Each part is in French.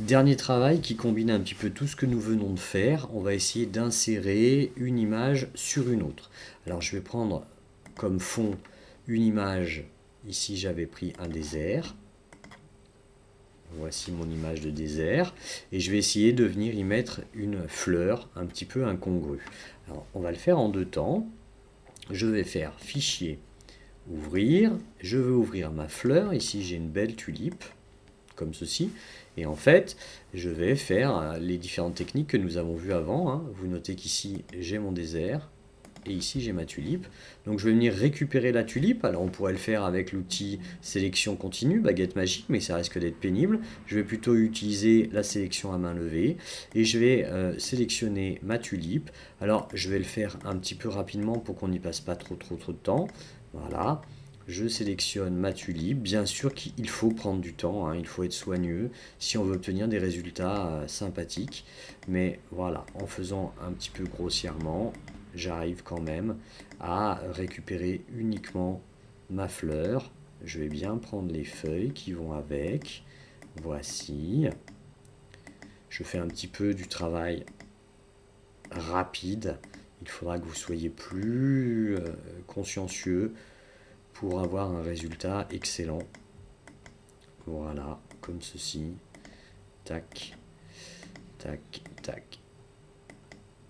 Dernier travail qui combine un petit peu tout ce que nous venons de faire. On va essayer d'insérer une image sur une autre. Alors je vais prendre comme fond une image. Ici j'avais pris un désert. Voici mon image de désert. Et je vais essayer de venir y mettre une fleur un petit peu incongrue. Alors on va le faire en deux temps. Je vais faire fichier, ouvrir. Je veux ouvrir ma fleur. Ici j'ai une belle tulipe, comme ceci. Et en fait, je vais faire les différentes techniques que nous avons vues avant, hein. Vous notez qu'ici j'ai mon désert. Et ici j'ai ma tulipe. Donc je vais venir récupérer la tulipe. Alors on pourrait le faire avec l'outil sélection continue, baguette magique, mais ça risque d'être pénible. Je vais plutôt utiliser la sélection à main levée. Et je vais sélectionner ma tulipe. Alors je vais le faire un petit peu rapidement pour qu'on n'y passe pas trop de temps. Voilà. Je sélectionne ma tulipe. Bien sûr qu'il faut prendre du temps, hein, il faut être soigneux si on veut obtenir des résultats sympathiques. Mais voilà, en faisant un petit peu grossièrement, j'arrive quand même à récupérer uniquement ma fleur. Je vais bien prendre les feuilles qui vont avec. Voici. Je fais un petit peu du travail rapide. Il faudra que vous soyez plus consciencieux pour avoir un résultat excellent. Voilà, comme ceci. Tac, tac, tac.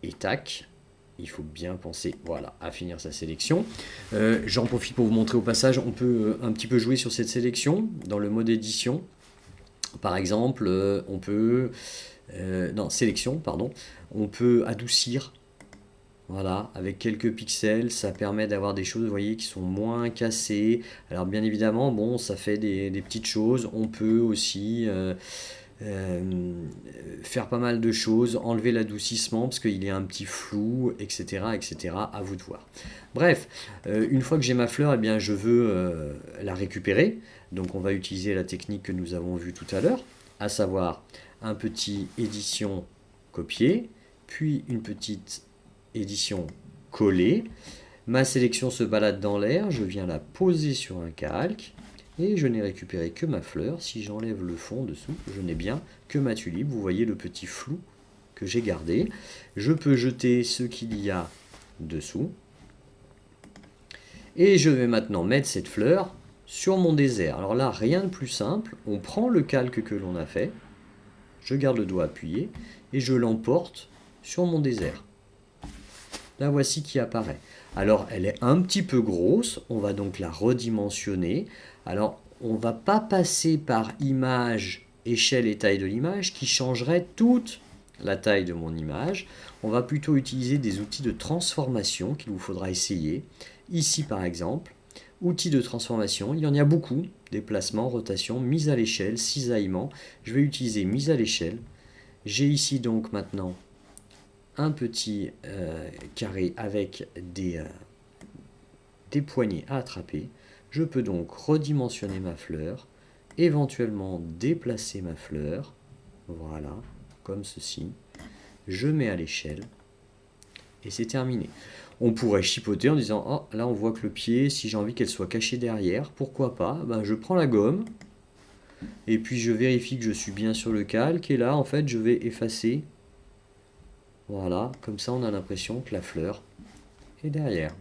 Et tac. Il faut bien penser, voilà, à finir sa sélection. J'en profite pour vous montrer au passage, on peut un petit peu jouer sur cette sélection dans le mode édition. Par exemple, on peut, sélection, pardon, on peut adoucir. Voilà, avec quelques pixels, ça permet d'avoir des choses, vous voyez, qui sont moins cassées. Alors bien évidemment, bon, ça fait des petites choses. On peut aussi faire pas mal de choses, enlever l'adoucissement parce qu'il est un petit flou, etc., etc. À vous de voir. Bref, une fois que j'ai ma fleur, eh bien, je veux la récupérer. Donc on va utiliser la technique que nous avons vue tout à l'heure, à savoir un petit édition copier, puis une petite édition coller. Ma sélection se balade dans l'air, je viens la poser sur un calque et je n'ai récupéré que ma fleur. Si j'enlève le fond dessous, je n'ai bien que ma tulipe. Vous voyez le petit flou que j'ai gardé. Je peux jeter ce qu'il y a dessous et je vais maintenant mettre cette fleur sur mon désert. Alors là, rien de plus simple. On prend le calque que l'on a fait, je garde le doigt appuyé et je l'emporte sur mon désert. La voici qui apparaît. Alors elle est un petit peu grosse, on va donc la redimensionner. Alors on ne va pas passer par image, échelle et taille de l'image qui changerait toute la taille de mon image. On va plutôt utiliser des outils de transformation qu'il vous faudra essayer. Ici par exemple, outils de transformation, il y en a beaucoup. Déplacement, rotation, mise à l'échelle, cisaillement. Je vais utiliser mise à l'échelle. J'ai ici donc maintenant un petit carré avec des poignées à attraper. Je peux donc redimensionner ma fleur, éventuellement déplacer ma fleur, voilà, comme ceci. Je mets à l'échelle et c'est terminé. On pourrait chipoter en disant, oh là on voit que le pied, si j'ai envie qu'elle soit cachée derrière, pourquoi pas, ben, je prends la gomme et puis je vérifie que je suis bien sur le calque et là en fait je vais effacer. Voilà, comme ça on a l'impression que la fleur est derrière.